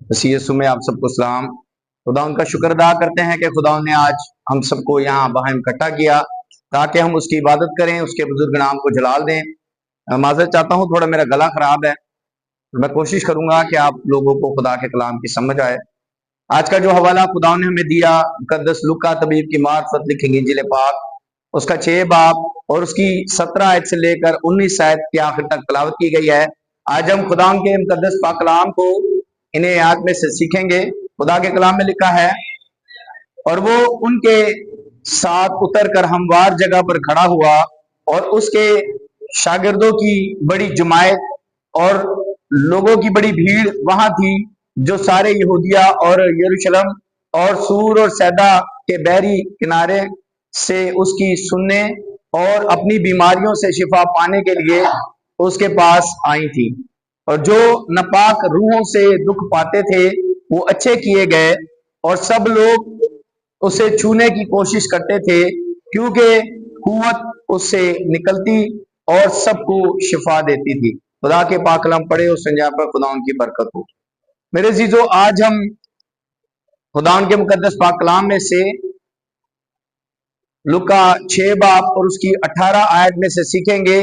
मसीह यीशु में आप सबको सलाम। खुदा उनका शुक्र अदा करते हैं कि खुदा ने आज हम सबको यहाँ बाहम इकट्ठा किया ताकि हम उसकी इबादत करें, उसके बुजुर्ग नाम को जलाल दें। माजरत चाहता हूँ, थोड़ा मेरा गला खराब है। मैं कोशिश करूंगा कि आप लोगों को खुदा के कलाम की समझ आए। आज का जो हवाला खुदा ने हमें दिया, मुकद्दस लूका तबीब की मार्फत लिखी इंजील पाक, उसका 6 बाब और उसकी 17 आयत से लेकर 19 आयत के आखिर तक तलावत की गई है। आज हम खुदा के मुकद्दस पाक कलाम को इन्हें आयत में से सीखेंगे। खुदा के कलाम में लिखा है, और वो उनके साथ उतर कर हमवार जगह पर खड़ा हुआ और उसके शागिर्दों की बड़ी जमायत और लोगों की बड़ी भीड़ वहां थी, जो सारे यहूदिया और यरूशलेम और सूर और सैदा के बहरी किनारे से उसकी सुनने और अपनी बीमारियों से शिफा पाने के लिए उसके पास आई थी। और जो नापाक रूहों से दुख पाते थे वो अच्छे किए गए, और सब लोग उसे छूने की कोशिश करते थे, क्योंकि कुव्वत उससे निकलती और सबको शिफा देती थी। खुदा के पाक कलाम पढ़े, उस संजा पर खुदा उनकी बरकत हो। मेरे जीजो, आज हम खुदा के मुकद्दस पाक कलाम में से लूका 6 बाब और उसकी 18 आयत में से सीखेंगे।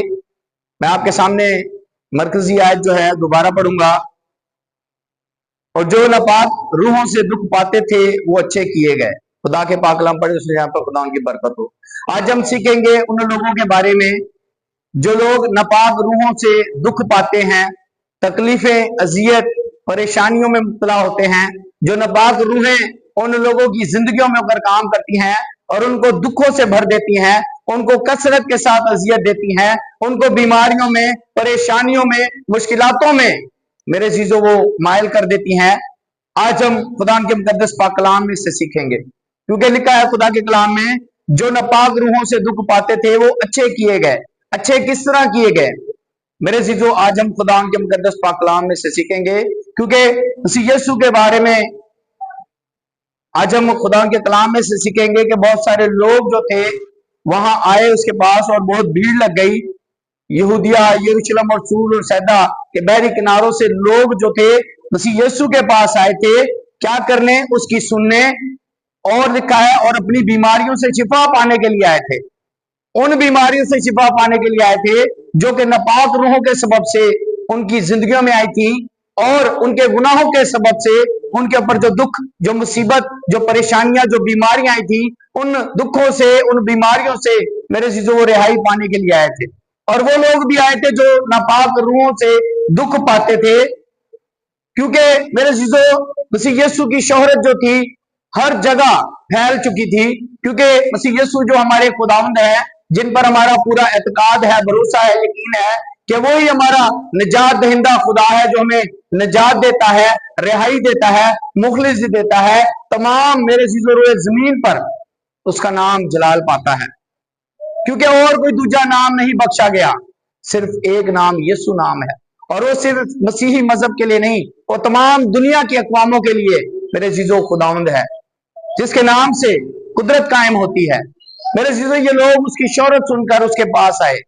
मैं आपके सामने मरकजी आयत जो है दोबारा पढ़ूंगा। और जो नापाक रूहों से दुख पाते थे वो अच्छे किए गए। खुदा के पाक कलाम पढ़े, उसमें यहाँ पर खुदा उनकी बरकत हो। आज हम सीखेंगे उन लोगों के बारे में जो लोग नापाक रूहों से दुख पाते हैं, तकलीफें, अजियत, परेशानियों में मुब्तला होते हैं। जो नापाक रूहें उन लोगों की जिंदगियों में होकर काम करती हैं और उनको दुखों से भर देती हैं, उनको कसरत के साथ अजियत देती हैं, उनको बीमारियों में, परेशानियों में, मुश्किलातों में मेरे चीजों वो मायल कर देती हैं। आज हम खुदा के मुकद्दस पाक कलाम में से सीखेंगे, क्योंकि लिखा है खुदा के कलाम में, जो नापाक रूहों से दुख पाते थे वो अच्छे किए गए। अच्छे किस तरह किए गए? मेरे चीजों, आज हम खुदा के मुकद्दस पाक कलाम में से सीखेंगे, क्योंकि मसीह यीशु के बारे में आज हम खुदा के कलाम में से सीखेंगे कि बहुत सारे लोग जो थे वहां आए उसके पास और बहुत भीड़ लग गई। यहूदिया, यरूशलेम और सूर और सैदा के बहरी किनारों से लोग जो थे मसीह यीशु के पास आए थे, क्या करने? उसकी सुनने। और लिखा है, और अपनी बीमारियों से शिफा पाने के लिए आए थे। उन बीमारियों से शिफा पाने के लिए आए थे जो कि नापाक रूहों के सबब से उनकी जिंदगियों में आई थी, और उनके गुनाहों के सबब से उनके ऊपर जो दुख, जो मुसीबत, जो परेशानियां, जो बीमारियां आई थी, उन दुखों से, उन बीमारियों से मेरे चीजों वो रिहाई पाने के लिए आए थे। और वो लोग भी आए थे जो नापाक रूहों से दुख पाते थे, क्योंकि मेरे चीजों मसीह यीशु की शोहरत जो थी हर जगह फैल चुकी थी। क्योंकि मसीह यीशु जो हमारे खुदावंद है, जिन पर हमारा पूरा एतकाद है, भरोसा है, यकीन है कि वो ही हमारा निजात दहिंदा खुदा है, जो हमें निजात देता है, रिहाई देता है, मुखलिस देता है। तमाम मेरे चीजों रोए जमीन पर उसका नाम जलाल पाता है, क्योंकि और कोई दूसरा नाम नहीं बख्शा गया, सिर्फ एक नाम यीशु नाम है। और वो सिर्फ मसीही मजहब के लिए नहीं, वो तमाम दुनिया की अक़वामों के लिए मेरे चीजों खुदावंद है, जिसके नाम से कुदरत कायम होती है। मेरे चीजों, ये लोग उसकी शोहरत सुनकर उसके पास आए,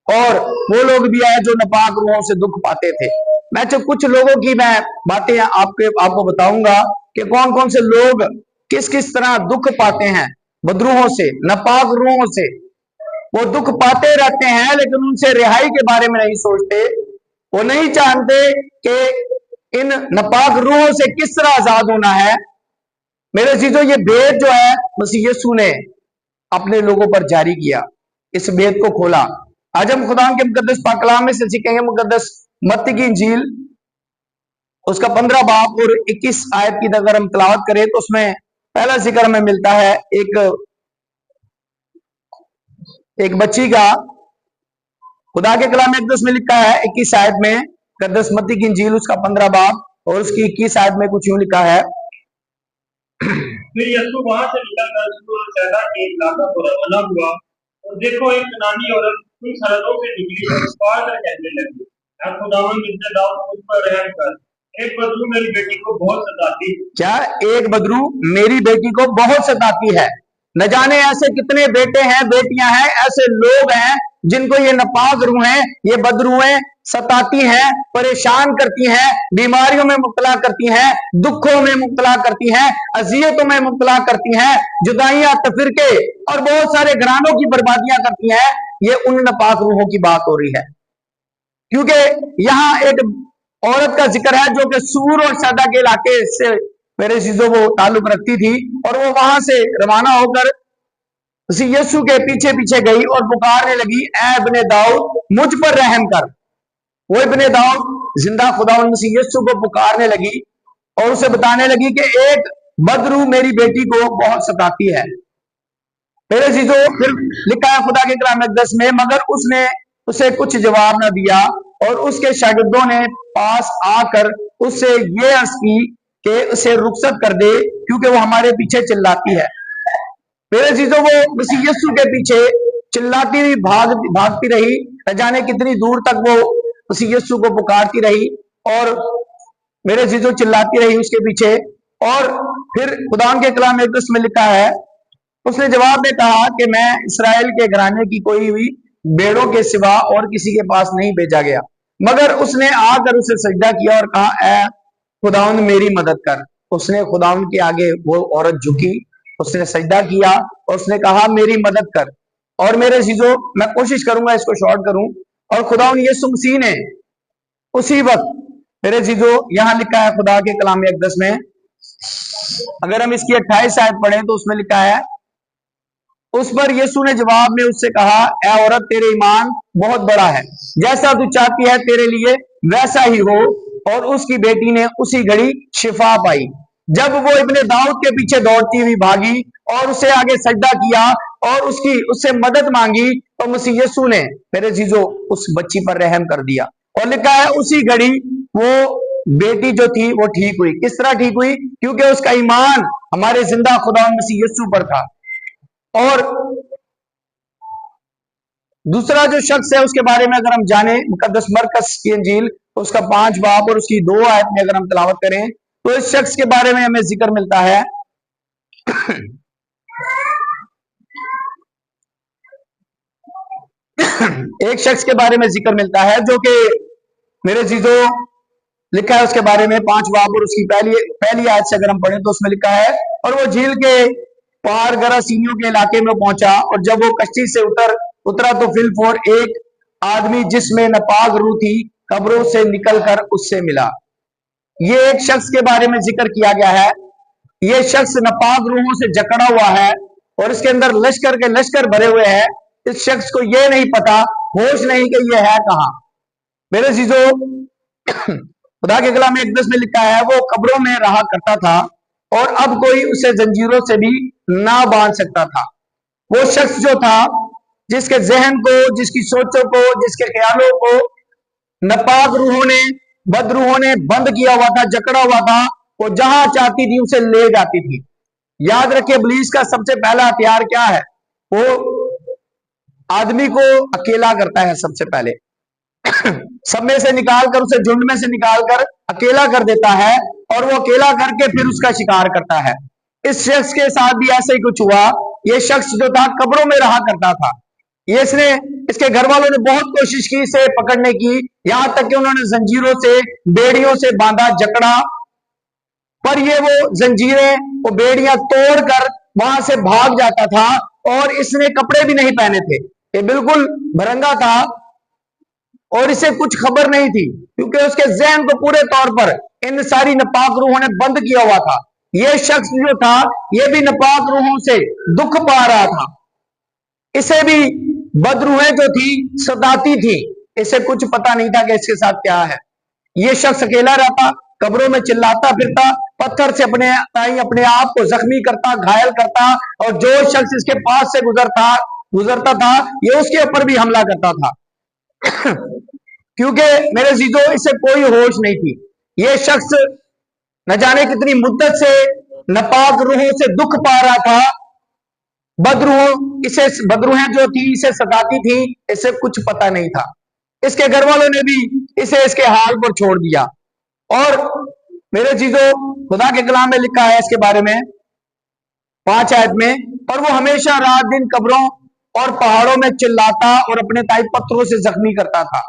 और वो लोग भी आए जो नापाक रूहों से दुख पाते थे। मैं तो कुछ लोगों की मैं बातें आपको बताऊंगा कि कौन कौन से लोग किस किस तरह दुख पाते हैं बदरूहों से, नापाक रूहों से। वो दुख पाते रहते हैं, लेकिन उनसे रिहाई के बारे में नहीं सोचते। वो नहीं जानते कि इन नापाक रूहों से किस तरह आजाद होना है। मेरे चीजों, ये भेद जो है मसीह यीशु ने अपने लोगों पर जारी किया, इस भेद को खोला। आज हम खुदा के मुकद्दस पाक कलाम में से सीखेंगे। मुकद्दस मत्ती की इंजील, उसका 15 बाब और 21 आयत की अगर हम तलावत करें तो उसमें पहला जिक्र हमें मिलता है एक बच्ची का। खुदा के कलाम मुकद्दस में लिखा है 21 आयत में, मुकद्दस मत्ती की इंजील उसका 15 बाब और उसकी 21 आयत में कुछ यूं लिखा है। फिर यीशु वहां से निकलकर सूर और सैदा के इलाका को रवाना हुआ, और देखो एक कनानी औरत उन सरहदों से निकली और पुकार कर कहने लगी, ऐ खुदावंद इब्न दाऊद, मुझ पर रहम कर। एक बदरू मेरी बेटी को बहुत सताती। क्या? एक बदरू मेरी बेटी को बहुत सताती है। न जाने ऐसे कितने बेटे हैं, बेटियां हैं, ऐसे लोग हैं जिनको ये नापाक रूहें, ये बदरूहें सताती हैं, परेशान करती हैं, बीमारियों में मुब्तला करती हैं, दुखों में मुब्तला करती हैं, अजियतों में मुब्तला करती हैं, जुदाइयां, तफरीके और बहुत सारे घरानों की बर्बादियां करती हैं। ये उन नापाक रूहों की बात हो रही है, क्योंकि यहाँ एक औरत का जिक्र है जो कि सूर और सैदा के इलाके से मेरे चीजों को ताल्लुक रखती थी, और वो वहां से रवाना होकर यीशु के पीछे पीछे गई और पुकारने लगी, ऐ इब्ने दाऊद मुझ पर रहम कर। वो इब्ने दाऊद जिंदा खुदावंद मसीह यीशु को पुकारने लगी और उसे बताने लगी कि एक बदरू मेरी बेटी को बहुत सताती है। मेरे चीजों फिर लिखा है खुदा के कलाम मुक़द्दस में, मगर उसने उसे कुछ जवाब न दिया, और उसके शागिर्दों ने पास आकर उससे ये अर्ज की कि उसे रुखसत कर दे, क्योंकि वो हमारे पीछे चिल्लाती है। मेरे चीजों वो मसीह यीशु के पीछे चिल्लाती हुई भागती रही, न जाने कितनी दूर तक वो मसीह यीशु को पुकारती रही, और मेरे चीजों चिल्लाती रही उसके पीछे। और फिर खुदा के कलाम मुक़द्दस में लिखा है, उसने जवाब में कहा कि मैं इस्राएल के घराने की कोई भी भेड़ों के सिवा और किसी के पास नहीं भेजा गया। मगर उसने आकर उसे सजदा किया और कहा, ऐ खुदावंद मेरी मदद कर। उसने खुदावंद के आगे वो औरत झुकी, उसने सजदा किया और उसने कहा, मेरी मदद कर। और मेरे चीजों मैं कोशिश करूंगा इसको शॉर्ट करूं, और खुदावंद यीशु मसीह ने उसी वक्त, मेरे चीजों यहां लिखा है खुदा के कलाम मुक़द्दस में, अगर हम इसकी 28 आयत पढ़ें तो उसमें लिखा है, उस पर यीशु ने जवाब में उससे कहा, ऐ औरत तेरे ईमान बहुत बड़ा है, जैसा तू चाहती है तेरे लिए वैसा ही हो। और उसकी बेटी ने उसी घड़ी शिफा पाई। जब वो इब्ने दाऊद के पीछे दौड़ती हुई भागी और उसे आगे सजदा किया और उससे मदद मांगी, तो मसीह यीशु ने मेरे चीजों उस बच्ची पर रहम कर दिया। और लिखा है उसी घड़ी वो बेटी जो थी वो ठीक हुई। किस तरह ठीक हुई? क्योंकि उसका ईमान हमारे जिंदा खुदा मसीह यीशु पर था। और दूसरा जो शख्स है उसके बारे में अगर हम जाने, मुकद्दस मरकस की इंजील उसका 5 बाब और उसकी 2 आयत में अगर हम तलावत करें तो इस शख्स के बारे में हमें जिक्र मिलता है। एक शख्स के बारे में जिक्र मिलता है जो कि मेरे चीजों लिखा है उसके बारे में 5 बाब और उसकी पहली आयत से अगर हम पढ़ें तो उसमें लिखा है, और वो झील के पार गरासीनियों के इलाके में पहुंचा, और जब वो कश्ती से उतरा तो फिलफोर एक आदमी जिसमें नापाक रूह थी कब्रों से निकलकर उससे मिला। ये एक शख्स के बारे में जिक्र किया गया है। ये शख्स नापाक रूहों से जकड़ा हुआ है और इसके अंदर लश्कर के लश्कर भरे हुए हैं। इस शख्स को यह नहीं पता, होश नहीं कि यह है कहां। मेरे चीजों खुदा के कलाम मुक़द्दस में लिखा है, वो कब्रों में रहा करता था और अब कोई उसे जंजीरों से भी ना बांध सकता था। वो शख्स जो था जिसके जहन को, जिसकी सोचों को, जिसके ख्यालों को नापाक रूहों ने, बदरूहों ने बंद किया हुआ था, जकड़ा हुआ था, वो जहां चाहती थी उसे ले जाती थी। याद रखिए इब्लीस का सबसे पहला हथियार क्या है? वो आदमी को अकेला करता है सबसे पहले। सब में से निकालकर, उसे झुंड में से निकालकर अकेला कर देता है और वो अकेला करके फिर उसका शिकार करता है। इस शख्स के साथ भी ऐसे ही कुछ हुआ। ये शख्स जो था कब्रों में रहा करता था। इसके घर वालों ने बहुत कोशिश की इसे पकड़ने की, यहां तक कि उन्होंने जंजीरों से, बेड़ियों से बांधा, जकड़ा, पर ये वो जंजीरें, वो बेड़ियां तोड़कर वहां से भाग जाता था। और इसने कपड़े भी नहीं पहने थे, ये बिल्कुल भरंगा था और इसे कुछ खबर नहीं थी, क्योंकि उसके जहन को पूरे तौर पर इन सारी नापाक रूहों ने बंद किया हुआ था। यह शख्स जो था यह भी नापाक रूहों से दुख पा रहा था। इसे भी बदरूहें जो थी सताती थी। इसे कुछ पता नहीं था कि इसके साथ क्या है। यह शख्स अकेला रहता, कब्रों में चिल्लाता फिरता, पत्थर से अपने आप को जख्मी करता, घायल करता, और जो शख्स इसके पास से गुजरता था ये उसके ऊपर भी हमला करता था। क्योंकि मेरे जीजो इसे कोई होश नहीं थी। यह शख्स न जाने कितनी मुद्दत से नापाक रूहों से दुख पा रहा था। बदरूहें जो थी इसे सताती थी, इसे कुछ पता नहीं था। इसके घर वालों ने भी इसे इसके हाल पर छोड़ दिया। और मेरे चीजों खुदा के कलाम में लिखा है इसके बारे में 5 आयत में, और वो हमेशा रात दिन कब्रों और पहाड़ों में चिल्लाता और अपने ताई पत्थरों से जख्मी करता था।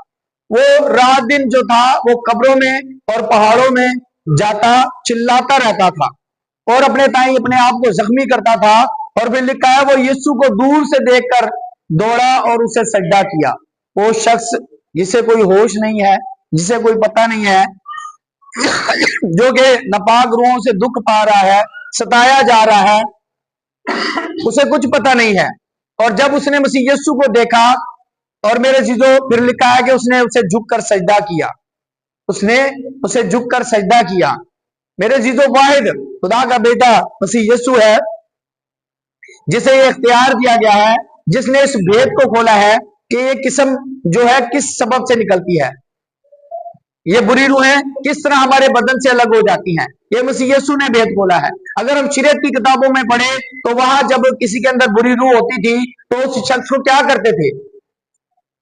वो रात दिन जो था वो कब्रों में और पहाड़ों में जाता, चिल्लाता रहता था और अपने ताई अपने आप को जख्मी करता था। और फिर लिखा है वो यीशु को दूर से देखकर दौड़ा और उसे सजदा किया। वो शख्स जिसे कोई होश नहीं है, जिसे कोई पता नहीं है, जो कि नापाक रूहों से दुख पा रहा है, सताया जा रहा है, उसे कुछ पता नहीं है। और जब उसने मसीह यीशु को देखा, और मेरे चीजों फिर लिखा है कि उसने उसे झुककर सजदा किया, उसने उसे झुककर सजदा किया। मेरे जीजो वाहिद खुदा का बेटा मसीह यीशु है, जिसे ये इख्तियार दिया गया है, जिसने इस भेद को खोला है कि ये किस्म जो है किस सबब से निकलती है, ये बुरी रूहें किस तरह हमारे बदन से अलग हो जाती हैं। ये मसीह यीशु ने भेद खोला है। अगर हम शरीयत की किताबों में पढ़े तो वहां जब किसी के अंदर बुरी रूह होती थी तो उस शख्स को क्या करते थे,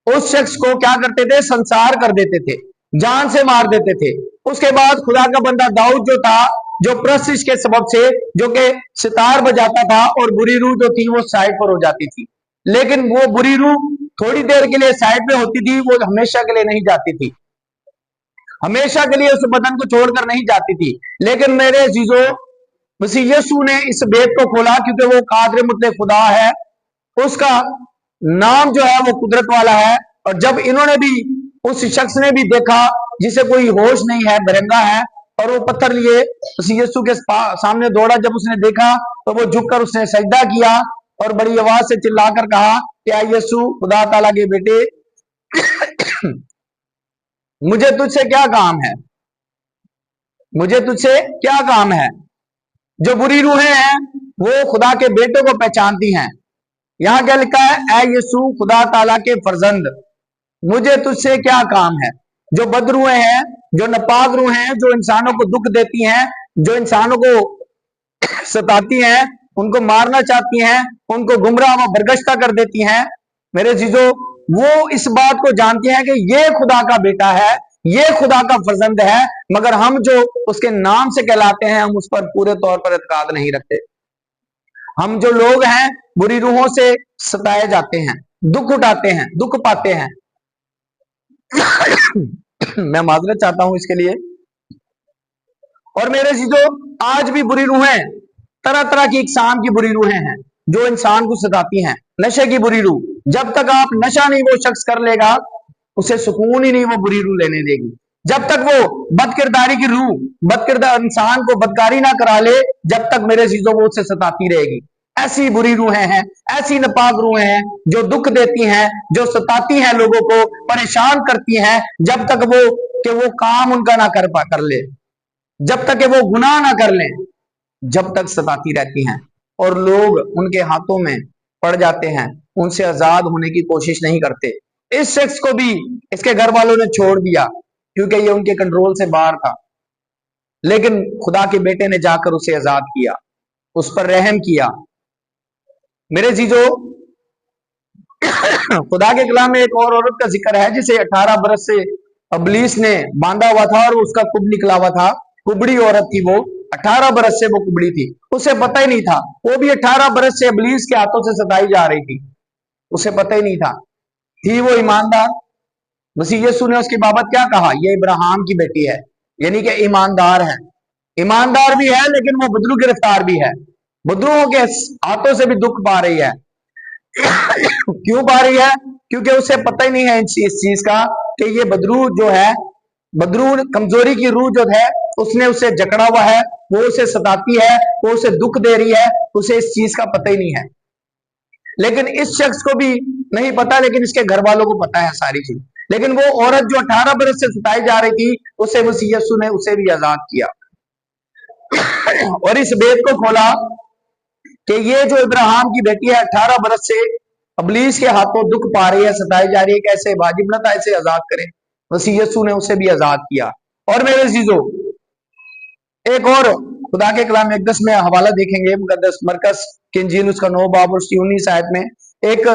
उस शख्स को क्या करते थे, संसार कर देते थे, जान से मार देते थे। उसके बाद खुदा का बंदा दाऊद जो था, जो प्रस्तिश के सबब से जो कि सितार बजाता था, और बुरी रूह जो थी वो साइड पर हो जाती थी। लेकिन वो बुरी रूह थोड़ी देर के लिए साइड पे होती थी, वो हमेशा के लिए नहीं जाती थी, हमेशा के लिए उस बदन को छोड़कर नहीं जाती थी। लेकिन मेरे अजीजों, मसीह यीशु ने इस भेद को खोला, क्योंकि वो कादिर मुतलक खुदा है, उसका नाम जो है वो कुदरत वाला है। और जब इन्होंने भी, उस शख्स ने भी देखा जिसे कोई होश नहीं है, दरंगा है, और वो पत्थर लिए मसीह यीशु के सामने दौड़ा। जब उसने देखा तो वो झुककर उसने सजदा किया और बड़ी आवाज से चिल्लाकर कहा, क्या यीशु खुदा ताला के बेटे, मुझे तुझसे क्या काम है, मुझे तुझसे क्या काम है। जो बुरी रूहें हैं वो खुदा के बेटों को पहचानती हैं। यहां क्या लिखा है, ऐ यीशु खुदा ताला के फर्जंद, मुझे तुझसे क्या काम है। जो बदरूहें हैं, जो नापाक रूहें हैं, जो इंसानों को दुख देती हैं, जो इंसानों को सताती हैं, उनको मारना चाहती हैं, उनको गुमराह व बरगश्ता कर देती हैं, मेरे चीजों, वो इस बात को जानती हैं कि ये खुदा का बेटा है, ये खुदा का फर्जंद है, मगर हम जो उसके नाम से कहलाते हैं, हम उस पर पूरे तौर पर एतकाद नहीं रखते। हम जो लोग हैं बुरी रूहों से सताए जाते हैं, दुख उठाते हैं, दुख पाते हैं। मैं माजरत चाहता हूं इसके लिए। और मेरे चीजों, आज भी बुरी रूहें, तरह तरह की इकसाम की बुरी रूहें हैं जो इंसान को सताती हैं। नशे की बुरी रूह, जब तक आप नशा नहीं वो शख्स कर लेगा, उसे सुकून ही नहीं वो बुरी रूह लेने देगी। जब तक वो बदकिरदारी की रूह, बदकिरदार इंसान को बदकारी ना करा ले, जब तक मेरे चीजों वो उससे सताती रहेगी। ऐसी बुरी रूहें हैं, ऐसी नापाक रूहें हैं जो दुख देती हैं, जो सताती हैं, लोगों को परेशान करती हैं, जब तक वो काम उनका ना कर ले, जब तक वो गुनाह ना कर लें, जब तक सताती रहती हैं। और लोग उनके हाथों में पड़ जाते हैं, उनसे आजाद होने की कोशिश नहीं करते। इस शख्स को भी इसके घर वालों ने छोड़ दिया क्योंकि ये उनके कंट्रोल से बाहर था। लेकिन खुदा के बेटे ने जाकर उसे आजाद किया, उस पर रहम किया। मेरे जीजो, खुदा के कलाम में एक और औरत का जिक्र है जिसे 18 बरस से इब्लीस ने बांधा हुआ था और उसका कुब निकला हुआ था। कुबड़ी औरत थी वो, 18 बरस से वो कुबड़ी थी, उसे पता ही नहीं था। वो भी 18 बरस से इब्लीस के हाथों से सताई जा रही थी, उसे पता ही नहीं था। थी वो ईमानदार। मसीह यीशु ने उसकी बाबत क्या कहा, ये इब्राहिम की बेटी है, यानी कि ईमानदार है। ईमानदार भी है लेकिन वो बदलू गिरफ्तार भी है, बदलुओं के हाथों से भी दुख पा रही है। क्यों पा रही है? क्योंकि उसे पता ही नहीं है इस चीज का कि ये बदरू जो है, बदरू कमजोरी की रूह जो है, उसने उसे जकड़ा हुआ है, वो उसे सताती है, वो उसे दुख दे रही है, उसे इस चीज का पता ही नहीं है। लेकिन इस शख्स को भी नहीं पता, लेकिन इसके घर वालों को पता है सारी चीज। लेकिन वो औरत जो 18 बरस से सताई जा रही थी, उसे मसीह यीशु ने उसे भी आजाद किया और इस भेद को खोला कि ये जो इब्राहिम की बेटी है, 18 बरस से इब्लीस के हाथों दुख पा रही है, सताई जा रही है, कैसे वाजिब न था इसे आजाद करें। मसीह यीशु ने उसे भी आजाद किया। और मेरे अजीजों, एक और खुदा के कलाम मुकद्दस में हवाला देखेंगे, मुकद्दस मरकस की इंजील उसका 9 बाब और 19 आयत में एक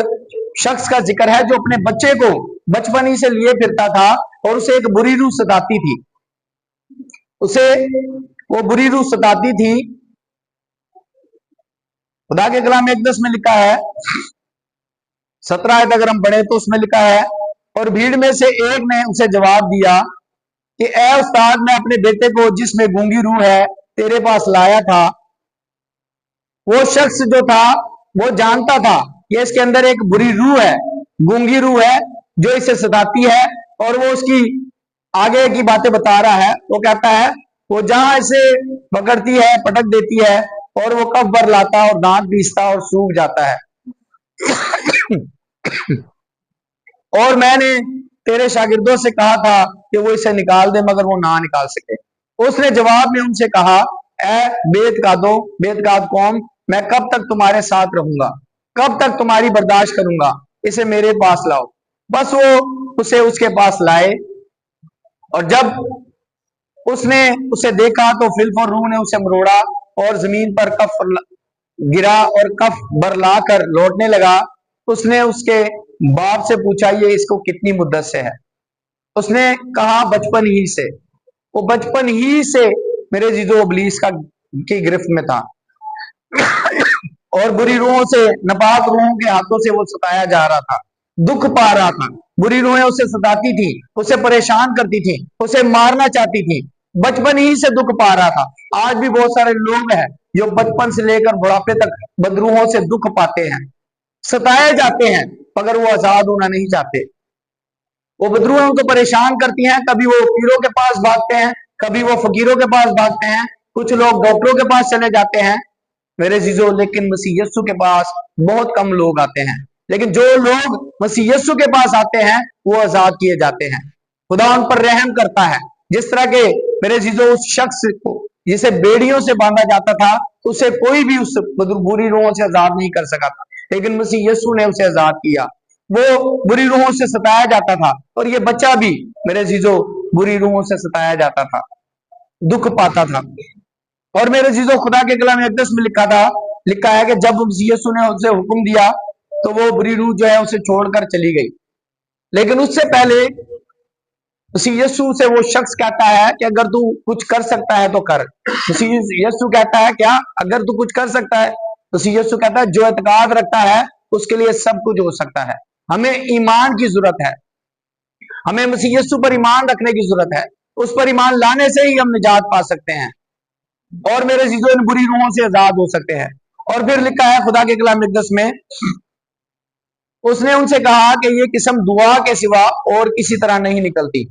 शख्स का जिक्र है जो अपने बच्चे को बचपन ही से लिए फिरता था और उसे एक बुरी रूह सताती थी, उसे वो बुरी रूह सताती थी। खुदा के कलाम मुकद्दस में लिखा है, 17 आयत अगर हम पढ़े तो उसमें लिखा है, और भीड़ में से एक ने उसे जवाब दिया कि ए उस्ताद, मैं अपने बेटे को जिसमें गूंगी रूह है तेरे पास लाया था। वो शख्स जो था वो जानता था कि इसके अंदर एक बुरी रूह है, गूंगी रूह है जो इसे सताती है, और वो उसकी आगे की बातें बता रहा है। वो कहता है वो जहां इसे पकड़ती है, पटक देती है, और वो कफ भर लाता और दांत पीसता और सूख जाता है। और मैंने तेरे शागिर्दों से कहा था कि वो इसे निकाल दे, मगर वो ना निकाल सके। उसने जवाब में उनसे कहा, ए बेतकाद कौम, मैं कब तक तुम्हारे साथ रहूंगा, कब तक तुम्हारी बर्दाश्त करूंगा, इसे मेरे पास लाओ। बस वो उसे उसके पास लाए, और जब उसने उसे देखा तो फिल्फ और रूह ने उसे मरोड़ा और जमीन पर कफ गिरा और कफ बरला कर लौटने लगा। उसने उसके बाप से पूछा, ये इसको कितनी मुद्दत से है? उसने कहा, बचपन ही से। वो बचपन ही से मेरे जीजो इब्लीस की गिरफ्त में था और बुरी रूहों से, नापाक रूहों के हाथों से वो सताया जा रहा था, दुख पा रहा था। बुरी रूहें उसे सताती थी, उसे परेशान करती थी, उसे मारना चाहती थी। बचपन ही से दुख पा रहा था। आज भी बहुत सारे लोग हैं जो बचपन से लेकर बुढ़ापे तक बदरूहों से दुख पाते हैं, सताए जाते हैं, मगर वो आजाद होना नहीं चाहते। वो बदरूहें उनको परेशान करती हैं। कभी वो पीरों के पास भागते हैं, कभी वो फकीरों के पास भागते हैं, कुछ लोग डॉक्टरों के पास चले जाते हैं मेरे जीजो। लेकिन मसीह यस्सु के पास बहुत कम लोग आते हैं। लेकिन जो लोग मसीह यस्सु के पास आते हैं वो आजाद किए जाते हैं। खुदा उन पर रहम करता है। जिस तरह के मेरे जीजो उस शख्स को जिसे बेड़ियों से बांधा जाता था, उसे कोई भी उस बुरी रूहों से आजाद नहीं कर सका था, लेकिन मसीह यस्सु ने उसे आजाद किया। वो बुरी रूहों से सताया जाता था, और ये बच्चा भी मेरे जीजो बुरी रूहों से सताया जाता था, दुख पाता था। और मेरे जीजो खुदा के कलाम मुकद्दस में लिखा है कि जब यीशु ने उसे हुक्म दिया तो वो बुरी रूह जो है उसे छोड़कर चली गई। लेकिन उससे पहले यीशु से वो शख्स कहता है कि अगर तू कुछ कर सकता है तो कर। यीशु कहता है, क्या अगर तू कुछ कर सकता है? तो यीशु कहता है, जो एतकाद रखता है उसके लिए सब कुछ हो सकता है। हमें ईमान की जरूरत है, हमें मसीह यीशु पर ईमान रखने की जरूरत है। उस पर ईमान लाने से ही हम निजात पा सकते हैं, और मेरे जीजो इन बुरी रूहों से आजाद हो सकते हैं। और फिर लिखा है खुदा के कलाम मुकद्दस में, उसने उनसे कहा कि ये किस्म दुआ के सिवा और किसी तरह नहीं निकलती।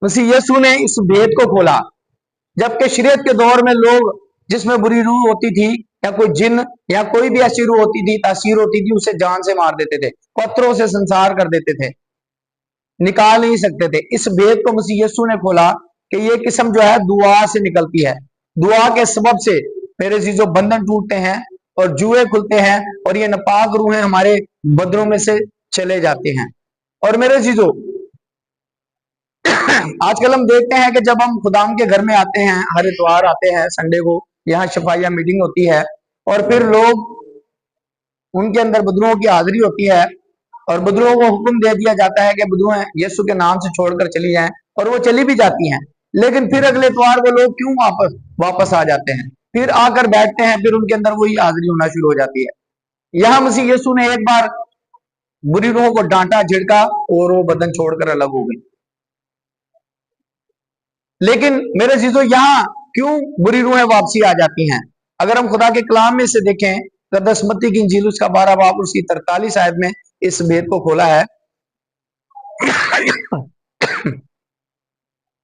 मसीह यीशु ने इस भेद को खोला। जबकि शरीयत के दौर में लोग जिसमें बुरी रूह होती थी, या कोई जिन या कोई भी ऐसी रूह होती थी, तासीर होती थी, उसे जान से मार देते थे, पत्थरों से संसार कर देते थे, निकाल नहीं सकते थे। इस भेद को मसीह यीशु ने खोला कि ये किस्म जो है दुआ से निकलती है। दुआ के सबब से मेरे जीजो बंधन टूटते हैं और जुए खुलते हैं, और ये नापाक रूहें हमारे बदरों में से चले जाते हैं। और मेरे जीजो आजकल हम देखते हैं कि जब हम खुदाम के घर में आते हैं, हर इतवार आते हैं, संडे को यहाँ शफाइया मीटिंग होती है, और फिर लोग उनके अंदर बदरुओं की हाजिरी होती है, और बदरुओं को हुक्म दे दिया जाता है कि बदरुएं यीशु के नाम से छोड़कर चली जाएं, और वो चली भी जाती हैं। लेकिन फिर अगले इतवार को लोग क्यों वापस आ जाते हैं, फिर आकर बैठते हैं, फिर उनके अंदर वही हाजिरी होना शुरू हो जाती है। यहाँ मसीह यीशु ने एक बार बुरी रूहों को डांटा, झिड़का, और वो बदन छोड़कर अलग हो गई। लेकिन मेरे जीजो यहाँ क्यों बुरी रूहें वापसी आ जाती हैं? अगर हम खुदा के कलाम में से देखें, मुकद्दस मत्ती की इंजील उसका 12 बाब उसकी 43 आयत में इस भेद को खोला है।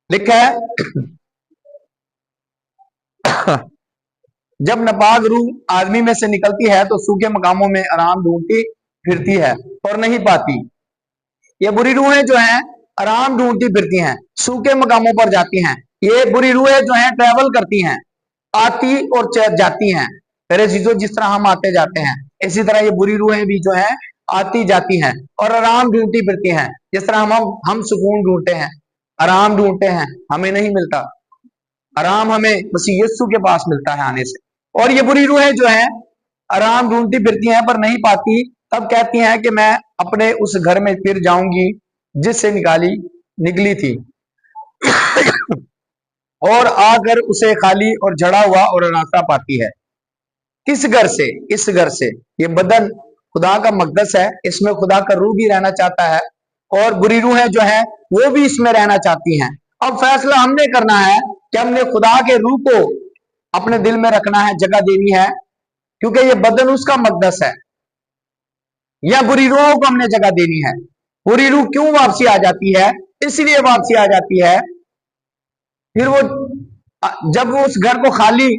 लिखा है, जब नापाक रूह आदमी में से निकलती है तो सूखे मकामों में आराम ढूंढती फिरती है और नहीं पाती। ये बुरी रूहें जो हैं आराम ढूंढती फिरती हैं, सूखे मकामों पर जाती हैं। ये बुरी रूहें जो हैं ट्रैवल करती हैं, आती और जाती हैं। मेरे जीजो जिस तरह हम आते जाते हैं, इसी तरह ये बुरी रूहें भी जो हैं आती जाती हैं और आराम ढूंढती फिरती हैं। जिस तरह हम सुकून ढूंढते हैं, आराम ढूंढते हैं, हमें नहीं मिलता। आराम हमें मसीह यीशु के पास मिलता है आने से। और ये बुरी रूहें जो हैं आराम ढूंढती फिरती हैं पर नहीं पाती, तब कहती हैं कि मैं अपने उस घर में फिर जाऊंगी जिससे निकली थी, और आकर उसे खाली और झड़ा हुआ और अनाथा पाती है। किस घर से? इस घर से। ये बदन खुदा का मकदस है, इसमें खुदा का रूह भी रहना चाहता है, और बुरी रूहें जो है वो भी इसमें रहना चाहती हैं। अब फैसला हमने करना है कि हमने खुदा के रूह को अपने दिल में रखना है, जगह देनी है, क्योंकि ये बदन उसका मकदस है, या बुरी रूहों को हमने जगह देनी है। बुरी रूह क्यों वापसी आ जाती है? इसलिए वापसी आ जाती है, फिर वो जब वो उस घर को खाली,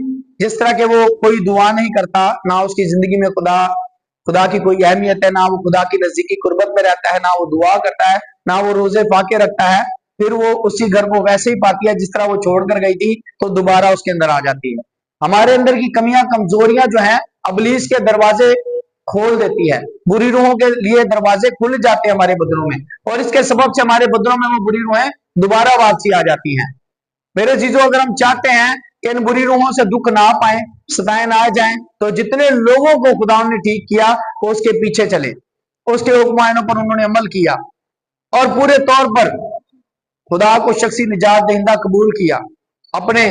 जिस तरह के वो कोई दुआ नहीं करता, ना उसकी जिंदगी में खुदा की कोई अहमियत है, ना वो खुदा की नजदीकी कुर्बत में रहता है, ना वो दुआ करता है, ना वो रोजे फाके रखता है, फिर वो उसी घर को वैसे ही पाती है जिस तरह वो छोड़कर गई थी, तो दोबारा उसके अंदर आ जाती है। हमारे अंदर की कमियां कमजोरियां जो है अबलीस के दरवाजे खोल देती है, बुरी रूहों के लिए दरवाजे खुल जाते हैं हमारे बदनों में, और इसके सबब से हमारे बदनों में वो बुरी रूहें दोबारा वापसी आ जाती हैं। मेरे चीजों, अगर हम चाहते हैं कि इन बुरी रूहों से दुख ना पाए, सताए ना जाएं, तो जितने लोगों को खुदा ने ठीक किया वो उसके पीछे चले, उसके हुक्मायनों पर उन्होंने अमल किया और पूरे तौर पर खुदा को शख्सी निजात दहिंदा कबूल किया, अपने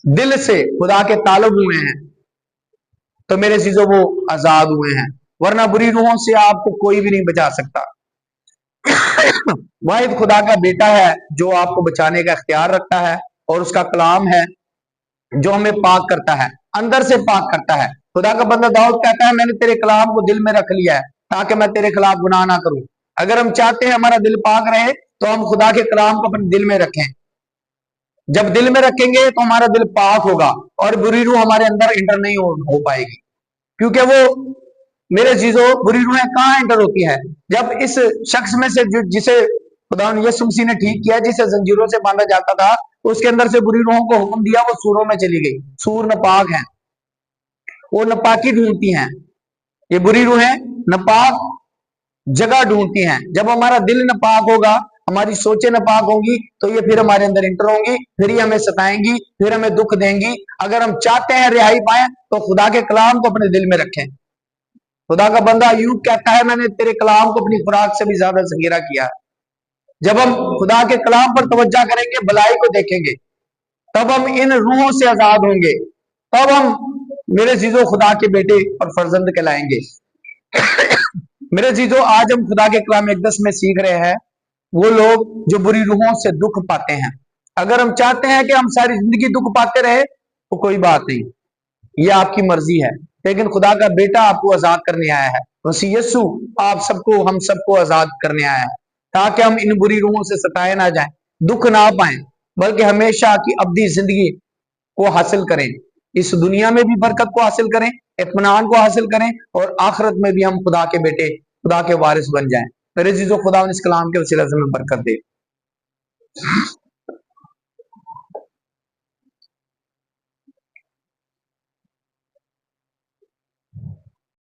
दिल से खुदा के ताल्लुक हुए हैं, तो मेरे चीजों वो आजाद हुए हैं। वरना बुरी रूहों से आपको कोई भी नहीं बचा सकता। वाहिद खुदा का बेटा है जो आपको बचाने का इख्तियार रखता है, और उसका कलाम है जो हमें पाक करता है, अंदर से पाक करता है। खुदा का बंदा दाऊद कहता है, मैंने तेरे कलाम को दिल में रख लिया है ताकि मैं तेरे खिलाफ गुनाह ना करूं। अगर हम चाहते हैं हमारा दिल पाक रहे, तो हम खुदा के कलाम को अपने दिल में रखें। जब दिल में रखेंगे तो हमारा दिल पाक होगा और बुरी रूह हमारे अंदर इंटर नहीं हो पाएगी, क्योंकि वो मेरे चीजों बुरी रूहें कहाँ एंटर होती है? जब इस शख्स में से जिसे खुदा यीशु मसीह ने ठीक किया, जिसे जंजीरों से बांधा जाता था, उसके अंदर से बुरी रूहों को हुक्म दिया, वो सूरों में चली गई। सूर नपाक हैं, वो नपाकी ढूंढती हैं। ये बुरी रूहें नपाक जगह ढूंढती हैं। जब हमारा दिल नपाक होगा, हमारी सोचें नपाक होंगी, तो ये फिर हमारे अंदर इंटर होंगी, फिर ये हमें सताएंगी, फिर हमें दुख देंगी। अगर हम चाहते हैं रिहाई पाए, तो खुदा के कलाम को अपने दिल में रखें। खुदा का बंदा अय्यूब कहता है, मैंने तेरे कलाम को अपनी खुराक से भी ज्यादा सगीरा किया है। जब हम खुदा के कलाम पर तवज्जो करेंगे, भलाई को देखेंगे, तब हम इन रूहों से आजाद होंगे, तब हम मेरे चीजों खुदा के बेटे और फर्जंद कहलाएंगे। मेरे चीजों, आज हम खुदा के कलाम इक़दस में सीख रहे हैं वो लोग जो बुरी रूहों से दुख पाते हैं। अगर हम चाहते हैं कि हम सारी जिंदगी दुख पाते रहे, तो कोई बात नहीं, ये आपकी मर्जी है, लेकिन खुदा का बेटा आपको आजाद करने आया है। मसीह यीशु आप सबको, हम सबको आजाद करने आया है, ताकि हम इन बुरी रूहों से सताए ना जाएं, दुख ना पाएं, बल्कि हमेशा की अब्दी जिंदगी को हासिल करें। इस दुनिया में भी बरकत को हासिल करें, इत्मीनान को हासिल करें, और आखिरत में भी हम खुदा के बेटे, खुदा के वारिस बन जाएं। मेरे चीजों, खुदा इस कलाम के वसीला से हमें बरकत दे।